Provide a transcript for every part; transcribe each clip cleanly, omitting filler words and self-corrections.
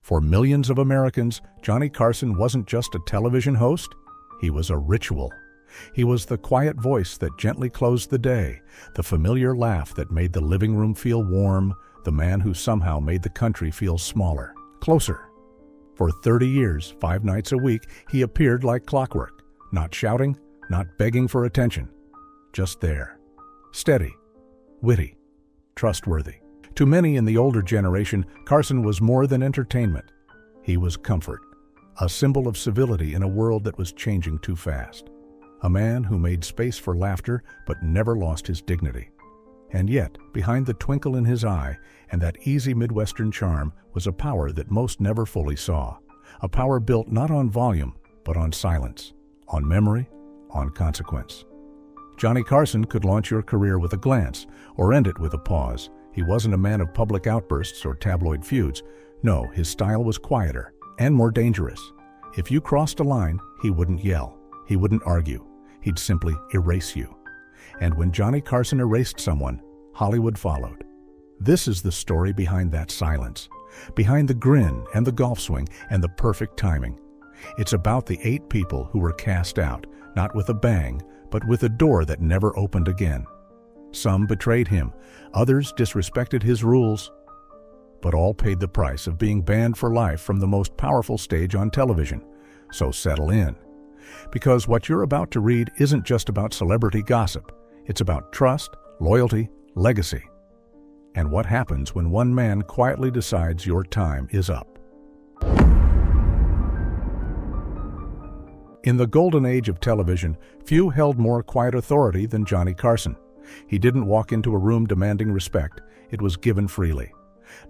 For millions of Americans, Johnny Carson wasn't just a television host, he was a ritual. He was the quiet voice that gently closed the day, the familiar laugh that made the living room feel warm, the man who somehow made the country feel smaller, closer. For 30 years, 5 nights a week, he appeared like clockwork, not shouting, not begging for attention, just there. Steady, witty, trustworthy. To many in the older generation, Carson was more than entertainment. He was comfort, a symbol of civility in a world that was changing too fast. A man who made space for laughter but never lost his dignity. And yet, behind the twinkle in his eye and that easy Midwestern charm was a power that most never fully saw. A power built not on volume, but on silence, on memory, on consequence. Johnny Carson could launch your career with a glance or end it with a pause. He wasn't a man of public outbursts or tabloid feuds. No, his style was quieter and more dangerous. If you crossed a line, he wouldn't yell. He wouldn't argue. He'd simply erase you. And when Johnny Carson erased someone, Hollywood followed. This is the story behind that silence, behind the grin and the golf swing and the perfect timing. It's about the 8 people who were cast out, not with a bang, but with a door that never opened again. Some betrayed him, others disrespected his rules, but all paid the price of being banned for life from the most powerful stage on television. So settle in. Because what you're about to read isn't just about celebrity gossip. It's about trust, loyalty, legacy, and what happens when one man quietly decides your time is up. In the golden age of television, few held more quiet authority than Johnny Carson. He didn't walk into a room demanding respect. It was given freely.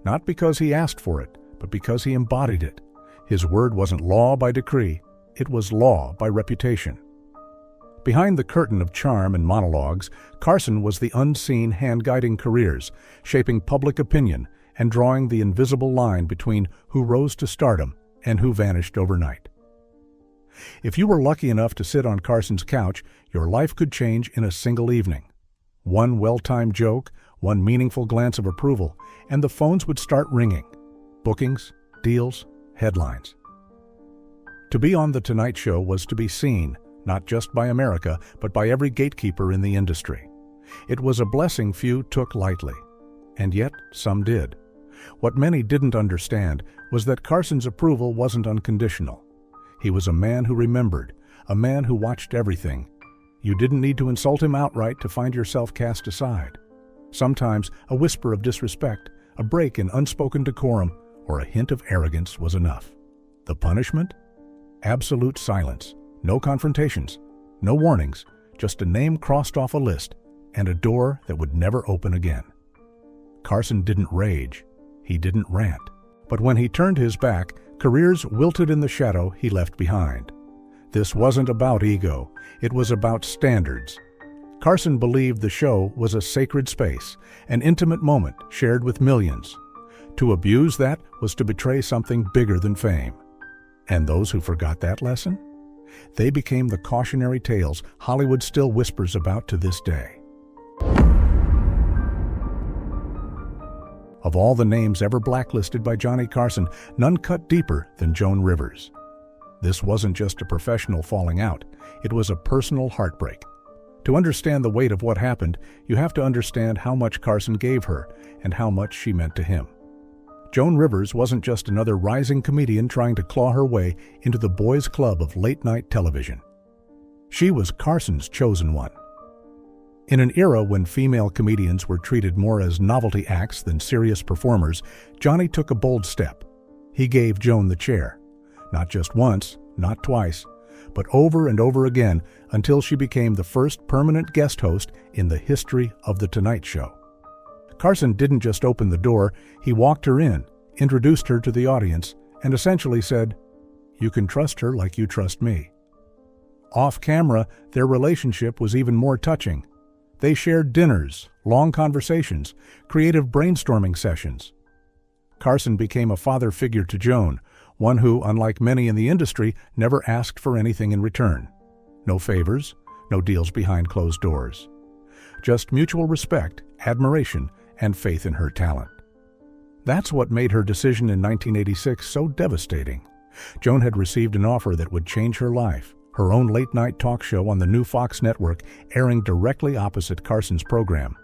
Not because he asked for it, but because he embodied it. His word wasn't law by decree. It was law by reputation. Behind the curtain of charm and monologues, Carson was the unseen hand guiding careers, shaping public opinion and drawing the invisible line between who rose to stardom and who vanished overnight. If you were lucky enough to sit on Carson's couch, your life could change in a single evening. One well-timed joke, one meaningful glance of approval, and the phones would start ringing. Bookings, deals, headlines. To be on The Tonight Show was to be seen, not just by America, but by every gatekeeper in the industry. It was a blessing few took lightly, and yet some did. What many didn't understand was that Carson's approval wasn't unconditional. He was a man who remembered, a man who watched everything. You didn't need to insult him outright to find yourself cast aside. Sometimes a whisper of disrespect, a break in unspoken decorum, or a hint of arrogance was enough. The punishment? Absolute silence. No confrontations, no warnings, just a name crossed off a list and a door that would never open again. Carson didn't rage, he didn't rant, but when he turned his back, careers wilted in the shadow he left behind. This wasn't about ego, it was about standards. Carson believed the show was a sacred space, an intimate moment shared with millions. To abuse that was to betray something bigger than fame. And those who forgot that lesson? They became the cautionary tales Hollywood still whispers about to this day. Of all the names ever blacklisted by Johnny Carson, none cut deeper than Joan Rivers. This wasn't just a professional falling out, it was a personal heartbreak. To understand the weight of what happened, you have to understand how much Carson gave her and how much she meant to him. Joan Rivers wasn't just another rising comedian trying to claw her way into the boys' club of late-night television. She was Carson's chosen one. In an era when female comedians were treated more as novelty acts than serious performers, Johnny took a bold step. He gave Joan the chair. Not just once, not twice, but over and over again until she became the first permanent guest host in the history of The Tonight Show. Carson didn't just open the door, he walked her in, introduced her to the audience, and essentially said, "You can trust her like you trust me." Off camera, their relationship was even more touching. They shared dinners, long conversations, creative brainstorming sessions. Carson became a father figure to Joan, one who, unlike many in the industry, never asked for anything in return. No favors, no deals behind closed doors. Just mutual respect, admiration, and faith in her talent. That's what made her decision in 1986 so devastating. Joan had received an offer that would change her life, her own late-night talk show on the new Fox network airing directly opposite Carson's program.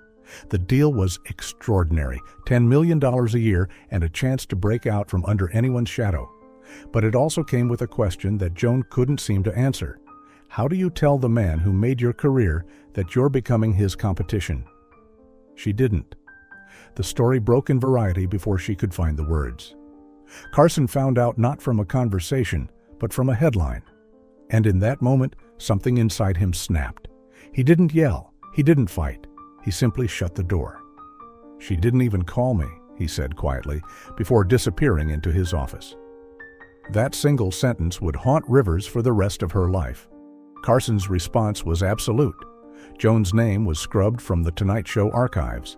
The deal was extraordinary, $10 million a year and a chance to break out from under anyone's shadow. But it also came with a question that Joan couldn't seem to answer. How do you tell the man who made your career that you're becoming his competition? She didn't. The story broke in Variety before she could find the words. Carson found out not from a conversation, but from a headline. And in that moment, something inside him snapped. He didn't yell. He didn't fight. He simply shut the door. "She didn't even call me," he said quietly, before disappearing into his office. That single sentence would haunt Rivers for the rest of her life. Carson's response was absolute. Joan's name was scrubbed from The Tonight Show archives.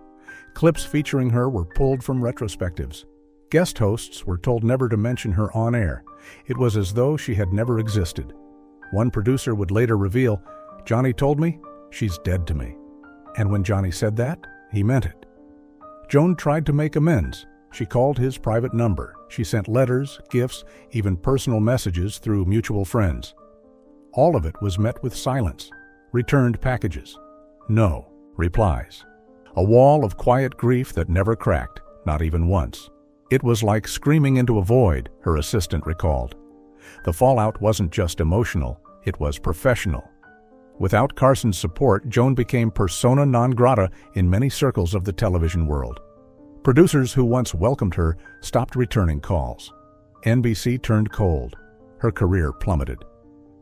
Clips featuring her were pulled from retrospectives. Guest hosts were told never to mention her on air. It was as though she had never existed. One producer would later reveal, "Johnny told me, she's dead to me." And when Johnny said that, he meant it. Joan tried to make amends. She called his private number. She sent letters, gifts, even personal messages through mutual friends. All of it was met with silence, returned packages, no replies. A wall of quiet grief that never cracked, not even once. It was like screaming into a void, her assistant recalled. The fallout wasn't just emotional, it was professional. Without Carson's support, Joan became persona non grata in many circles of the television world. Producers who once welcomed her stopped returning calls. NBC turned cold. Her career plummeted.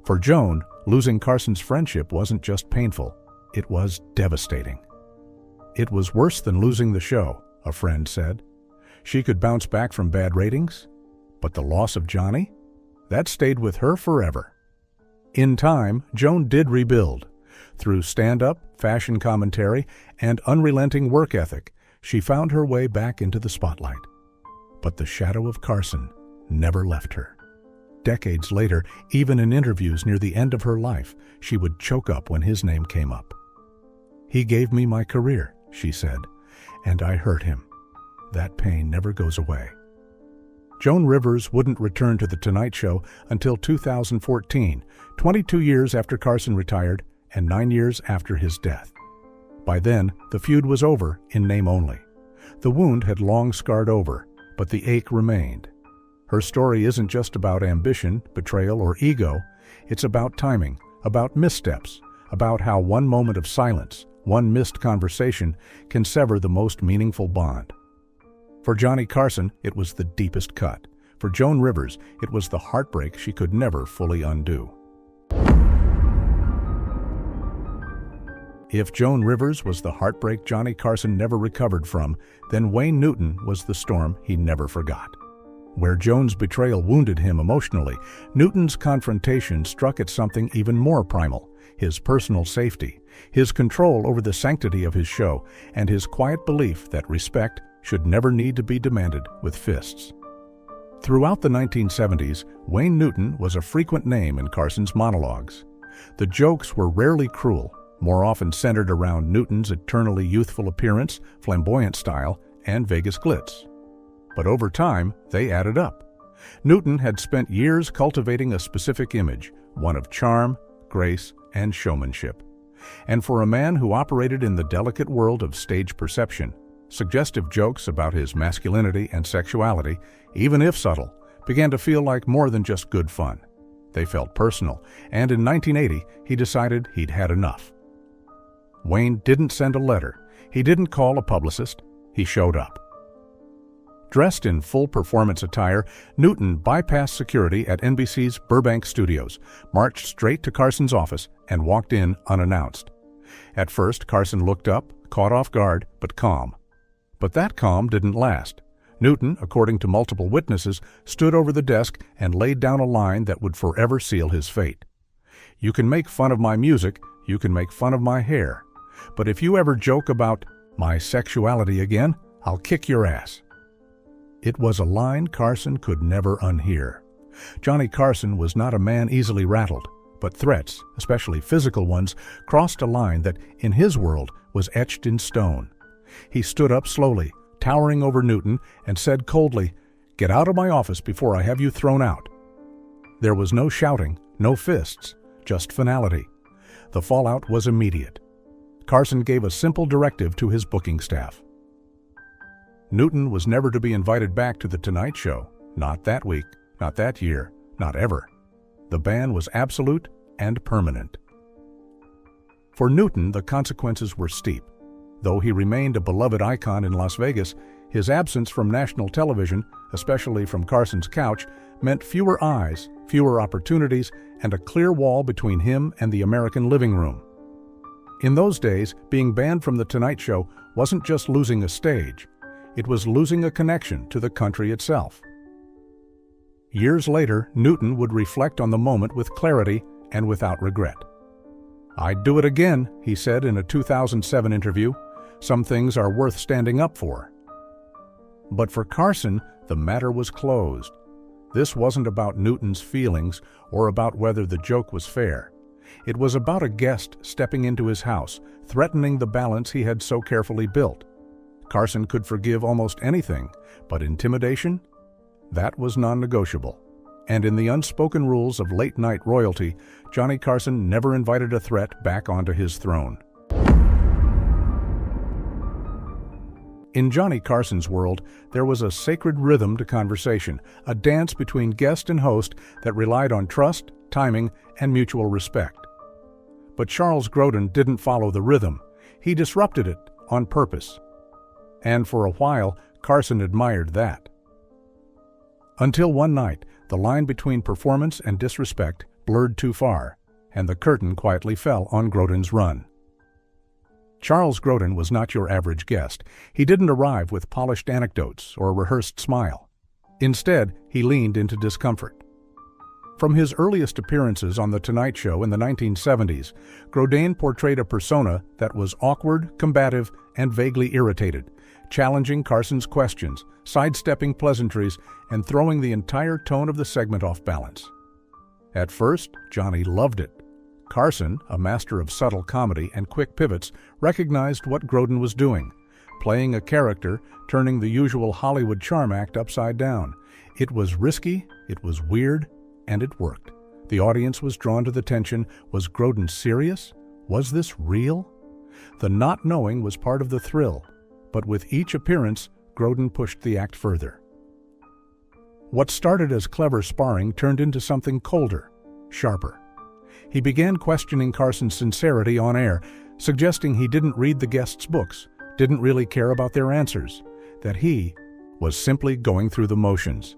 For Joan, losing Carson's friendship wasn't just painful, it was devastating. "It was worse than losing the show," a friend said. She could bounce back from bad ratings, but the loss of Johnny? That stayed with her forever. In time, Joan did rebuild. Through stand-up, fashion commentary, and unrelenting work ethic, she found her way back into the spotlight. But the shadow of Carson never left her. Decades later, even in interviews near the end of her life, she would choke up when his name came up. "He gave me my career," she said, "and I hurt him. That pain never goes away." Joan Rivers wouldn't return to The Tonight Show until 2014, 22 years after Carson retired and 9 years after his death. By then, the feud was over in name only. The wound had long scarred over, but the ache remained. Her story isn't just about ambition, betrayal, or ego. It's about timing, about missteps, about how one moment of silence, one missed conversation, can sever the most meaningful bond. For Johnny Carson, it was the deepest cut. For Joan Rivers, it was the heartbreak she could never fully undo. If Joan Rivers was the heartbreak Johnny Carson never recovered from, then Wayne Newton was the storm he never forgot. Where Joan's betrayal wounded him emotionally, Newton's confrontation struck at something even more primal: his personal safety, his control over the sanctity of his show, and his quiet belief that respect should never need to be demanded with fists. Throughout the 1970s, Wayne Newton was a frequent name in Carson's monologues. The jokes were rarely cruel, more often centered around Newton's eternally youthful appearance, flamboyant style, and Vegas glitz. But over time, they added up. Newton had spent years cultivating a specific image, one of charm, grace, and showmanship. And for a man who operated in the delicate world of stage perception, suggestive jokes about his masculinity and sexuality, even if subtle, began to feel like more than just good fun. They felt personal, and in 1980, he decided he'd had enough. Wayne didn't send a letter. He didn't call a publicist. He showed up. Dressed in full performance attire, Newton bypassed security at NBC's Burbank studios, marched straight to Carson's office, and walked in unannounced. At first, Carson looked up, caught off guard, but calm. But that calm didn't last. Newton, according to multiple witnesses, stood over the desk and laid down a line that would forever seal his fate. "You can make fun of my music, you can make fun of my hair, but if you ever joke about my sexuality again, I'll kick your ass." It was a line Carson could never unhear. Johnny Carson was not a man easily rattled, but threats, especially physical ones, crossed a line that, in his world, was etched in stone. He stood up slowly, towering over Newton, and said coldly, "Get out of my office before I have you thrown out." There was no shouting, no fists, just finality. The fallout was immediate. Carson gave a simple directive to his booking staff. Newton was never to be invited back to The Tonight Show. Not that week, not that year, not ever. The ban was absolute and permanent. For Newton, the consequences were steep. Though he remained a beloved icon in Las Vegas, his absence from national television, especially from Carson's couch, meant fewer eyes, fewer opportunities, and a clear wall between him and the American living room. In those days, being banned from The Tonight Show wasn't just losing a stage, it was losing a connection to the country itself. Years later, Newton would reflect on the moment with clarity and without regret. "I'd do it again," he said in a 2007 interview. "Some things are worth standing up for." But for Carson, the matter was closed. This wasn't about Newton's feelings or about whether the joke was fair. It was about a guest stepping into his house, threatening the balance he had so carefully built. Carson could forgive almost anything, but intimidation? That was non-negotiable. And in the unspoken rules of late-night royalty, Johnny Carson never invited a threat back onto his throne. In Johnny Carson's world, there was a sacred rhythm to conversation, a dance between guest and host that relied on trust, timing, and mutual respect. But Charles Grodin didn't follow the rhythm. He disrupted it on purpose. And for a while, Carson admired that. Until one night, the line between performance and disrespect blurred too far, and the curtain quietly fell on Grodin's run. Charles Grodin was not your average guest. He didn't arrive with polished anecdotes or a rehearsed smile. Instead, he leaned into discomfort. From his earliest appearances on The Tonight Show in the 1970s, Grodin portrayed a persona that was awkward, combative, and vaguely irritated, challenging Carson's questions, sidestepping pleasantries, and throwing the entire tone of the segment off balance. At first, Johnny loved it. Carson, a master of subtle comedy and quick pivots, recognized what Grodin was doing, playing a character, turning the usual Hollywood charm act upside down. It was risky, it was weird, and it worked. The audience was drawn to the tension. Was Grodin serious? Was this real? The not knowing was part of the thrill, but with each appearance, Grodin pushed the act further. What started as clever sparring turned into something colder, sharper. He began questioning Carson's sincerity on air, suggesting he didn't read the guests' books, didn't really care about their answers, that he was simply going through the motions.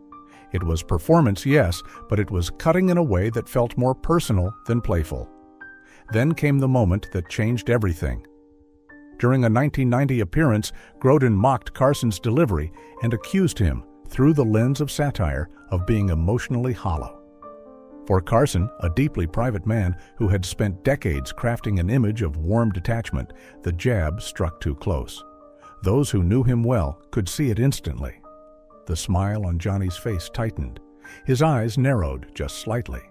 It was performance, yes, but it was cutting in a way that felt more personal than playful. Then came the moment that changed everything. During a 1990 appearance, Grodin mocked Carson's delivery and accused him, through the lens of satire, of being emotionally hollow. For Carson, a deeply private man who had spent decades crafting an image of warm detachment, the jab struck too close. Those who knew him well could see it instantly. The smile on Johnny's face tightened. His eyes narrowed just slightly.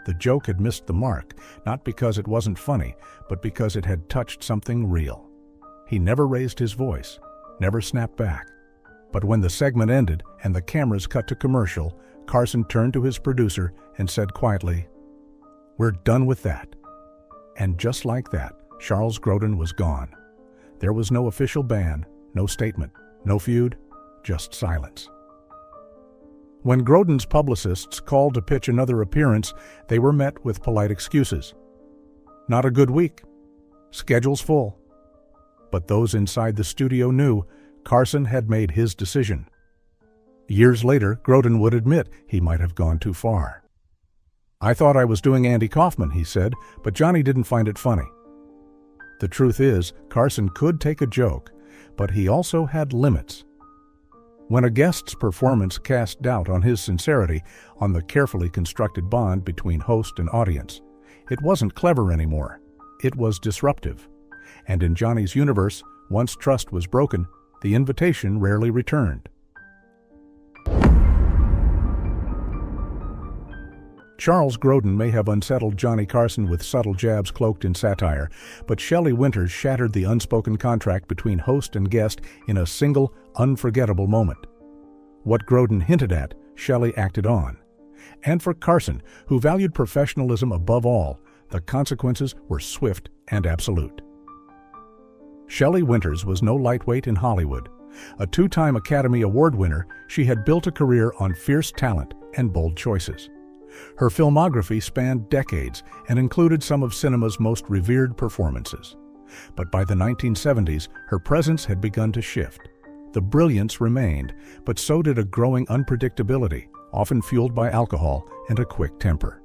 The joke had missed the mark, not because it wasn't funny, but because it had touched something real. He never raised his voice, never snapped back. But when the segment ended and the cameras cut to commercial, Carson turned to his producer and said quietly, "We're done with that." And just like that, Charles Grodin was gone. There was no official ban, no statement, no feud, just silence. When Grodin's publicists called to pitch another appearance, they were met with polite excuses. Not a good week. Schedule's full. But those inside the studio knew Carson had made his decision. Years later, Grodin would admit he might have gone too far. "I thought I was doing Andy Kaufman," he said, but Johnny didn't find it funny. The truth is, Carson could take a joke, but he also had limits. When a guest's performance cast doubt on his sincerity, on the carefully constructed bond between host and audience, it wasn't clever anymore. It was disruptive. And in Johnny's universe, once trust was broken, the invitation rarely returned. Charles Grodin may have unsettled Johnny Carson with subtle jabs cloaked in satire, but Shelley Winters shattered the unspoken contract between host and guest in a single, unforgettable moment. What Grodin hinted at, Shelley acted on. And for Carson, who valued professionalism above all, the consequences were swift and absolute. Shelley Winters was no lightweight in Hollywood. A two-time Academy Award winner, she had built a career on fierce talent and bold choices. Her filmography spanned decades and included some of cinema's most revered performances. But by the 1970s, her presence had begun to shift. The brilliance remained, but so did a growing unpredictability, often fueled by alcohol and a quick temper.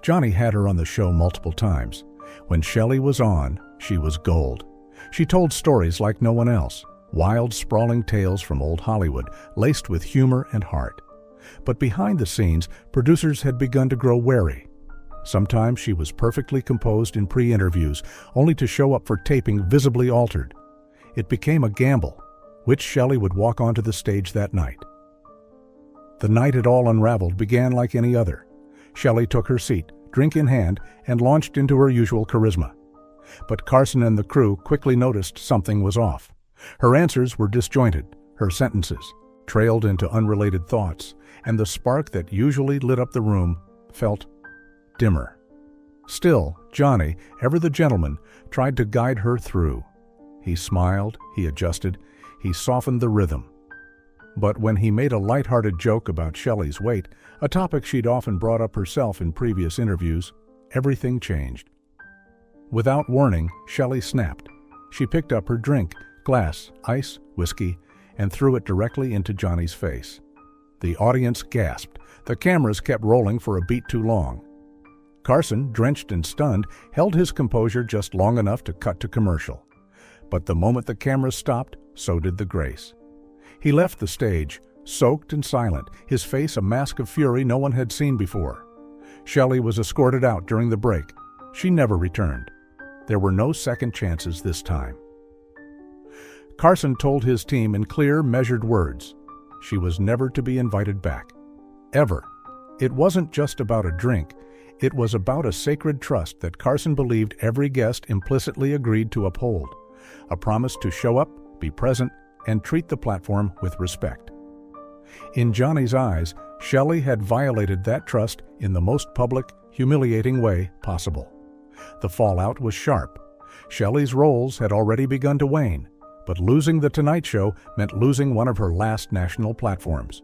Johnny had her on the show multiple times. When Shelley was on, she was gold. She told stories like no one else, wild, sprawling tales from old Hollywood, laced with humor and heart. But behind the scenes, producers had begun to grow wary. Sometimes she was perfectly composed in pre-interviews, only to show up for taping visibly altered. It became a gamble. Which Shelley would walk onto the stage that night? The night it all unraveled began like any other. Shelley took her seat, drink in hand, and launched into her usual charisma. But Carson and the crew quickly noticed something was off. Her answers were disjointed, her sentences trailed into unrelated thoughts, and the spark that usually lit up the room felt dimmer. Still, Johnny, ever the gentleman, tried to guide her through. He smiled, he adjusted, he softened the rhythm. But when he made a light-hearted joke about Shelley's weight, a topic she'd often brought up herself in previous interviews, everything changed. Without warning, Shelley snapped. She picked up her drink, glass, ice, whiskey, and threw it directly into Johnny's face. The audience gasped. The cameras kept rolling for a beat too long. Carson, drenched and stunned, held his composure just long enough to cut to commercial. But the moment the cameras stopped, so did the grace. He left the stage, soaked and silent, his face a mask of fury no one had seen before. Shelley was escorted out during the break. She never returned. There were no second chances this time. Carson told his team in clear, measured words, she was never to be invited back. Ever. It wasn't just about a drink. It was about a sacred trust that Carson believed every guest implicitly agreed to uphold. A promise to show up, be present, and treat the platform with respect. In Johnny's eyes, Shelley had violated that trust in the most public, humiliating way possible. The fallout was sharp. Shelley's roles had already begun to wane, but losing The Tonight Show meant losing one of her last national platforms.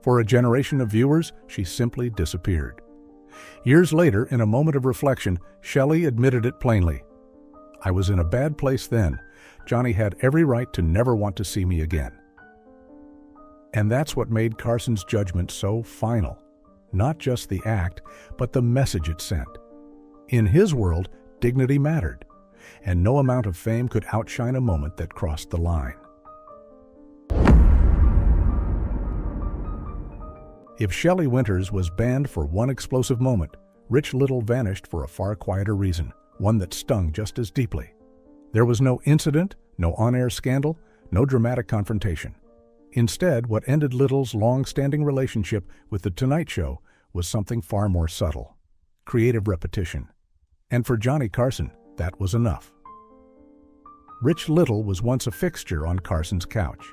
For a generation of viewers, she simply disappeared. Years later, in a moment of reflection, Shelley admitted it plainly. I was in a bad place then. Johnny had every right to never want to see me again. And that's what made Carson's judgment so final. Not just the act, but the message it sent. In his world, dignity mattered, and no amount of fame could outshine a moment that crossed the line. If Shelley Winters was banned for one explosive moment, Rich Little vanished for a far quieter reason, one that stung just as deeply. There was no incident, no on-air scandal, no dramatic confrontation. Instead, what ended Little's long-standing relationship with The Tonight Show was something far more subtle: creative repetition. And for Johnny Carson, that was enough. Rich Little was once a fixture on Carson's couch.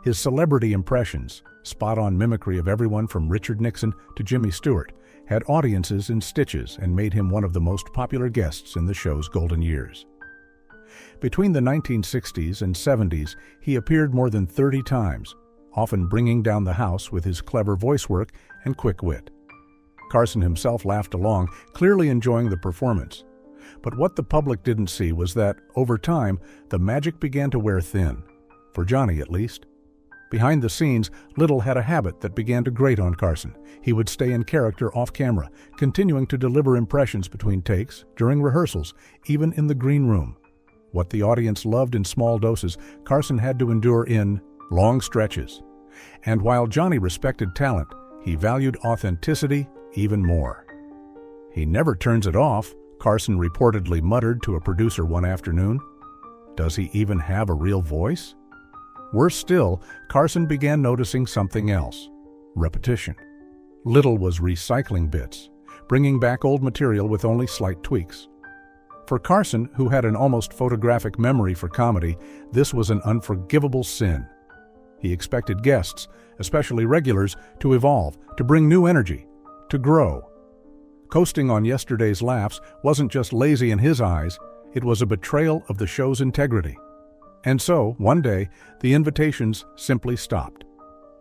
His celebrity impressions, spot-on mimicry of everyone from Richard Nixon to Jimmy Stewart, had audiences in stitches and made him one of the most popular guests in the show's golden years. Between the 1960s and 70s, he appeared more than 30 times, often bringing down the house with his clever voice work and quick wit. Carson himself laughed along, clearly enjoying the performance. But what the public didn't see was that, over time, the magic began to wear thin. For Johnny, at least. Behind the scenes, Little had a habit that began to grate on Carson. He would stay in character off-camera, continuing to deliver impressions between takes, during rehearsals, even in the green room. What the audience loved in small doses, Carson had to endure in long stretches. And while Johnny respected talent, he valued authenticity even more. "He never turns it off," Carson reportedly muttered to a producer one afternoon. "Does he even have a real voice?" Worse still, Carson began noticing something else: repetition. Little was recycling bits, bringing back old material with only slight tweaks. For Carson, who had an almost photographic memory for comedy, this was an unforgivable sin. He expected guests, especially regulars, to evolve, to bring new energy, to grow. Coasting on yesterday's laughs wasn't just lazy in his eyes, it was a betrayal of the show's integrity. And so, one day, the invitations simply stopped.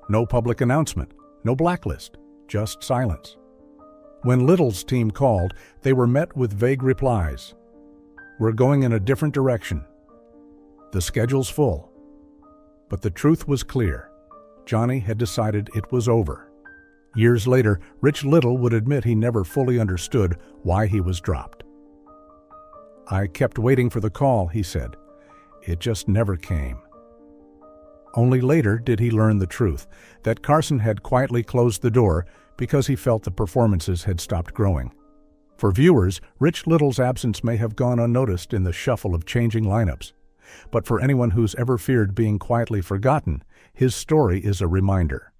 No public announcement, no blacklist, just silence. When Little's team called, they were met with vague replies. "We're going in a different direction. The schedule's full." But the truth was clear. Johnny had decided it was over. Years later, Rich Little would admit he never fully understood why he was dropped. "I kept waiting for the call," he said. "It just never came." Only later did he learn the truth, that Carson had quietly closed the door because he felt the performances had stopped growing. For viewers, Rich Little's absence may have gone unnoticed in the shuffle of changing lineups. But for anyone who's ever feared being quietly forgotten, his story is a reminder.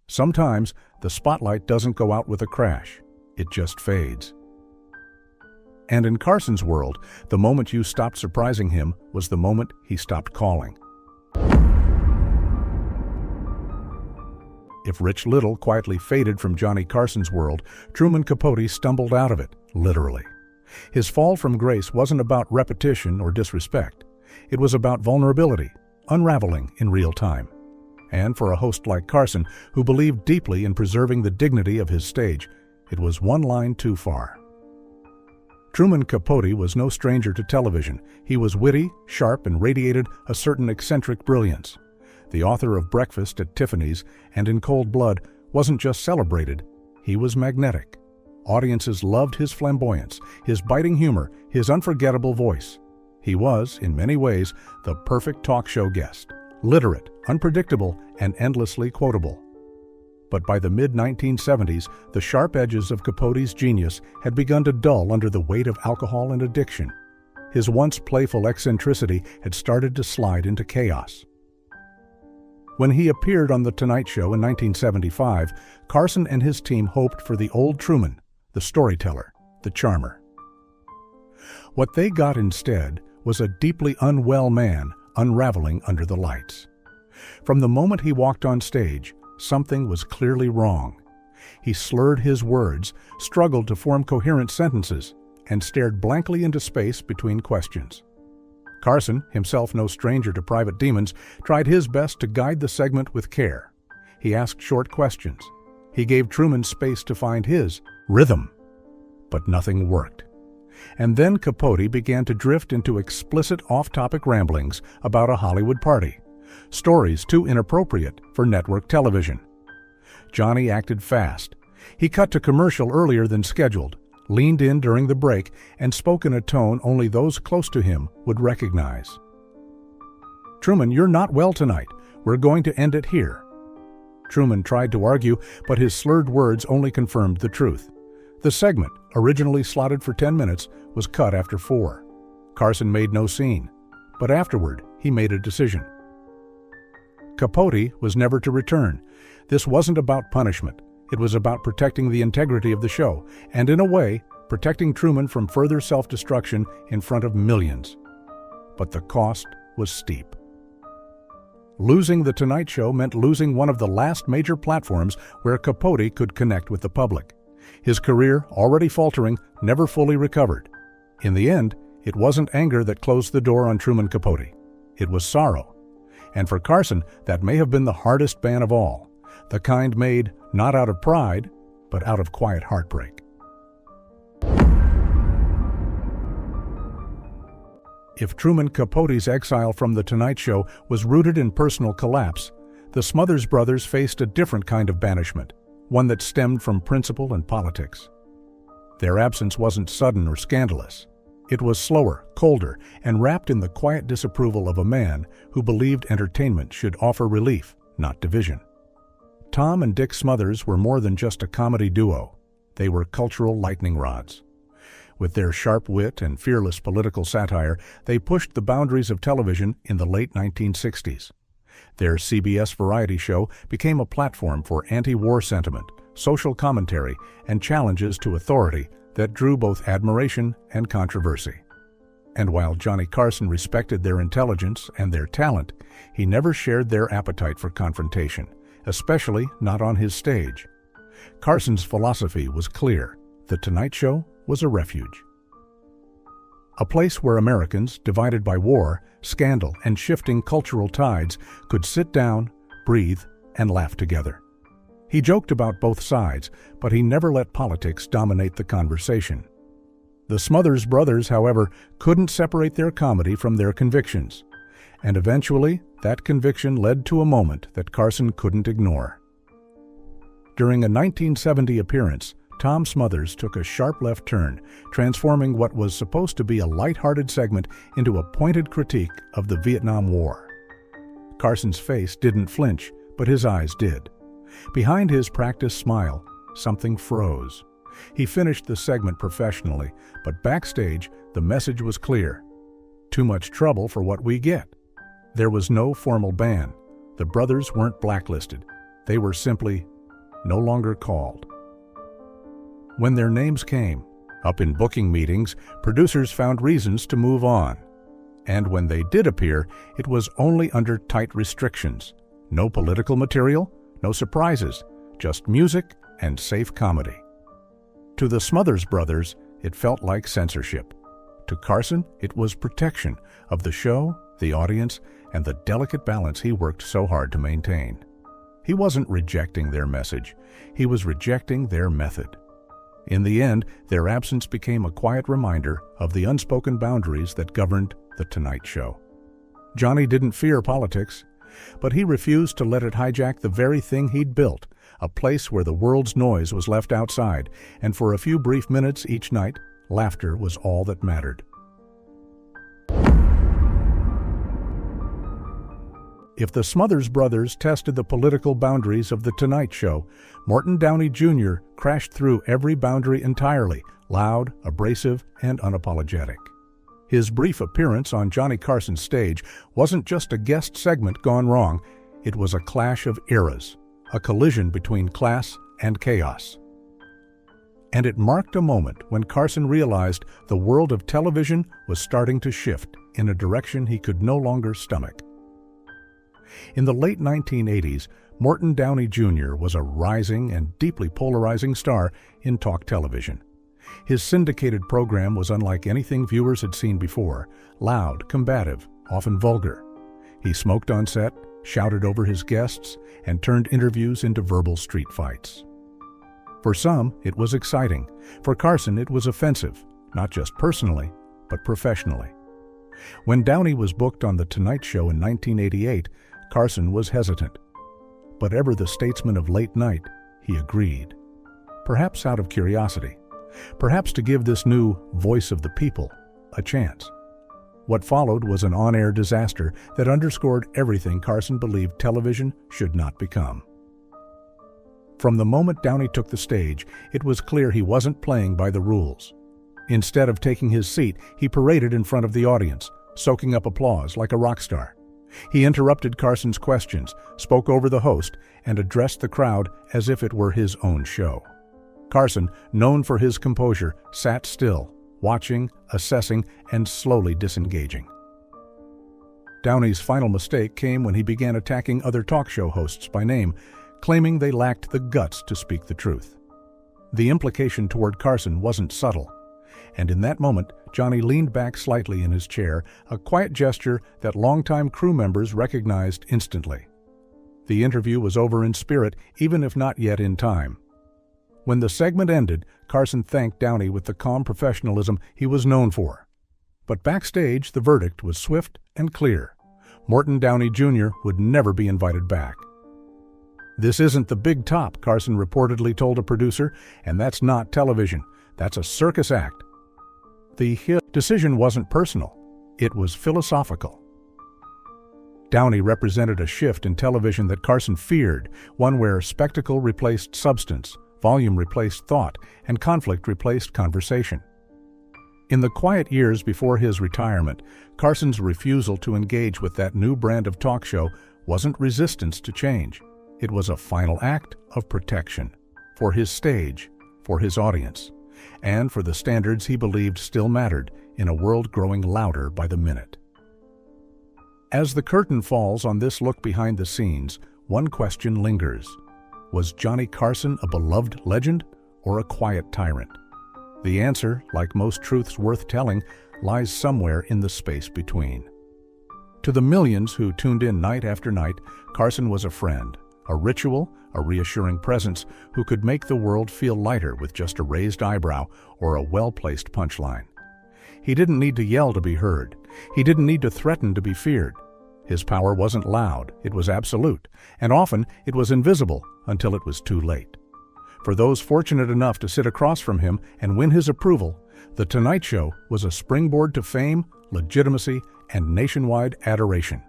Sometimes the spotlight doesn't go out with a crash, it just fades. And in Carson's world, the moment you stopped surprising him was the moment he stopped calling. If Rich Little quietly faded from Johnny Carson's world, Truman Capote stumbled out of it, literally. His fall from grace wasn't about repetition or disrespect. It was about vulnerability, unraveling in real time. And for a host like Carson, who believed deeply in preserving the dignity of his stage, it was one line too far. Truman Capote was no stranger to television. He was witty, sharp, and radiated a certain eccentric brilliance. The author of Breakfast at Tiffany's and In Cold Blood wasn't just celebrated, he was magnetic. Audiences loved his flamboyance, his biting humor, his unforgettable voice. He was, in many ways, the perfect talk show guest, literate, unpredictable, and endlessly quotable. But by the mid-1970s, the sharp edges of Capote's genius had begun to dull under the weight of alcohol and addiction. His once playful eccentricity had started to slide into chaos. When he appeared on The Tonight Show in 1975, Carson and his team hoped for the old Truman, the storyteller, the charmer. What they got instead was a deeply unwell man unraveling under the lights. From the moment he walked on stage, something was clearly wrong. He slurred his words, struggled to form coherent sentences, and stared blankly into space between questions. Carson, himself no stranger to private demons, tried his best to guide the segment with care. He asked short questions. He gave Truman space to find his rhythm. But nothing worked. And then Capote began to drift into explicit off-topic ramblings about a Hollywood party, stories too inappropriate for network television. Johnny acted fast. He cut to commercial earlier than scheduled, leaned in during the break, and spoke in a tone only those close to him would recognize. "Truman, you're not well tonight. We're going to end it here." Truman tried to argue, but his slurred words only confirmed the truth. The segment, originally slotted for 10 minutes, was cut after 4. Carson made no scene, but afterward he made a decision. Capote was never to return. This wasn't about punishment. It was about protecting the integrity of the show, and in a way, protecting Truman from further self-destruction in front of millions. But the cost was steep. Losing The Tonight Show meant losing one of the last major platforms where Capote could connect with the public. His career, already faltering, never fully recovered. In the end, it wasn't anger that closed the door on Truman Capote. It was sorrow. And for Carson, that may have been the hardest ban of all, the kind made not out of pride, but out of quiet heartbreak. If Truman Capote's exile from The Tonight Show was rooted in personal collapse, the Smothers Brothers faced a different kind of banishment, one that stemmed from principle and politics. Their absence wasn't sudden or scandalous. It was slower, colder, and wrapped in the quiet disapproval of a man who believed entertainment should offer relief, not division. Tom and Dick Smothers were more than just a comedy duo. They were cultural lightning rods. With their sharp wit and fearless political satire, they pushed the boundaries of television in the late 1960s. Their CBS variety show became a platform for anti-war sentiment, social commentary, and challenges to authority that drew both admiration and controversy. And while Johnny Carson respected their intelligence and their talent, he never shared their appetite for confrontation, especially not on his stage. Carson's philosophy was clear. The Tonight Show was a refuge. A place where Americans, divided by war, scandal, and shifting cultural tides, could sit down, breathe, and laugh together. He joked about both sides, but he never let politics dominate the conversation. The Smothers Brothers, however, couldn't separate their comedy from their convictions. And eventually, that conviction led to a moment that Carson couldn't ignore. During a 1970 appearance, Tom Smothers took a sharp left turn, transforming what was supposed to be a light-hearted segment into a pointed critique of the Vietnam War. Carson's face didn't flinch, but his eyes did. Behind his practiced smile, something froze. He finished the segment professionally, but backstage, the message was clear. Too much trouble for what we get. There was no formal ban. The brothers weren't blacklisted. They were simply no longer called. When their names came up in booking meetings, producers found reasons to move on. And when they did appear, it was only under tight restrictions. No political material, no surprises, just music and safe comedy. To the Smothers Brothers, it felt like censorship. To Carson, it was protection of the show, the audience, and the delicate balance he worked so hard to maintain. He wasn't rejecting their message. He was rejecting their method. In the end, their absence became a quiet reminder of the unspoken boundaries that governed The Tonight Show. Johnny didn't fear politics, but he refused to let it hijack the very thing he'd built, a place where the world's noise was left outside, and for a few brief minutes each night, laughter was all that mattered. If the Smothers Brothers tested the political boundaries of The Tonight Show, Morton Downey Jr. crashed through every boundary entirely, loud, abrasive, and unapologetic. His brief appearance on Johnny Carson's stage wasn't just a guest segment gone wrong, it was a clash of eras, a collision between class and chaos. And it marked a moment when Carson realized the world of television was starting to shift in a direction he could no longer stomach. In the late 1980s, Morton Downey Jr. was a rising and deeply polarizing star in talk television. His syndicated program was unlike anything viewers had seen before, loud, combative, often vulgar. He smoked on set, shouted over his guests, and turned interviews into verbal street fights. For some, it was exciting. For Carson, it was offensive, not just personally, but professionally. When Downey was booked on The Tonight Show in 1988, Carson was hesitant. But ever the statesman of late night, he agreed. Perhaps out of curiosity. Perhaps to give this new voice of the people a chance. What followed was an on-air disaster that underscored everything Carson believed television should not become. From the moment Downey took the stage, it was clear he wasn't playing by the rules. Instead of taking his seat, he paraded in front of the audience, soaking up applause like a rock star. He interrupted Carson's questions, spoke over the host, and addressed the crowd as if it were his own show. Carson, known for his composure, sat still, watching, assessing, and slowly disengaging. Downey's final mistake came when he began attacking other talk show hosts by name, claiming they lacked the guts to speak the truth. The implication toward Carson wasn't subtle, and in that moment, Johnny leaned back slightly in his chair, a quiet gesture that longtime crew members recognized instantly. The interview was over in spirit, even if not yet in time. When the segment ended, Carson thanked Downey with the calm professionalism he was known for. But backstage, the verdict was swift and clear. Morton Downey Jr. would never be invited back. "This isn't the big top," Carson reportedly told a producer, "and that's not television. That's a circus act." The decision wasn't personal. It was philosophical. Downey represented a shift in television that Carson feared, one where spectacle replaced substance, volume replaced thought, and conflict replaced conversation. In the quiet years before his retirement, Carson's refusal to engage with that new brand of talk show wasn't resistance to change. It was a final act of protection, for his stage, for his audience, and for the standards he believed still mattered in a world growing louder by the minute. As the curtain falls on this look behind the scenes, one question lingers. Was Johnny Carson a beloved legend or a quiet tyrant? The answer, like most truths worth telling, lies somewhere in the space between. To the millions who tuned in night after night, Carson was a friend, a ritual, a reassuring presence who could make the world feel lighter with just a raised eyebrow or a well-placed punchline. He didn't need to yell to be heard. He didn't need to threaten to be feared. His power wasn't loud, it was absolute, and often it was invisible until it was too late. For those fortunate enough to sit across from him and win his approval, The Tonight Show was a springboard to fame, legitimacy, and nationwide adoration.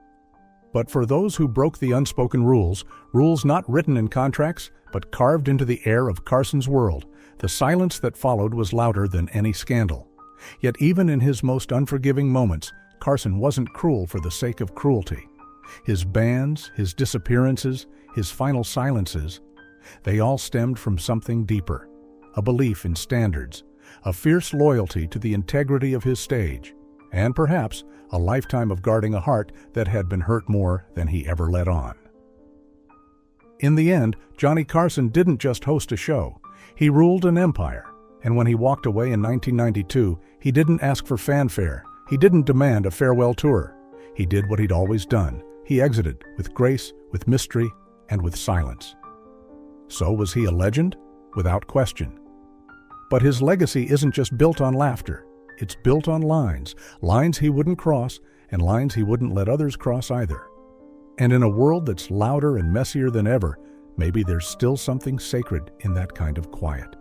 But for those who broke the unspoken rules, rules not written in contracts, but carved into the air of Carson's world, the silence that followed was louder than any scandal. Yet even in his most unforgiving moments, Carson wasn't cruel for the sake of cruelty. His bans, his disappearances, his final silences, they all stemmed from something deeper, a belief in standards, a fierce loyalty to the integrity of his stage, and perhaps a lifetime of guarding a heart that had been hurt more than he ever let on. In the end, Johnny Carson didn't just host a show. He ruled an empire, and when he walked away in 1992, he didn't ask for fanfare. He didn't demand a farewell tour. He did what he'd always done. He exited with grace, with mystery, and with silence. So was he a legend? Without question. But his legacy isn't just built on laughter. It's built on lines, lines he wouldn't cross, and lines he wouldn't let others cross either. And in a world that's louder and messier than ever, maybe there's still something sacred in that kind of quiet.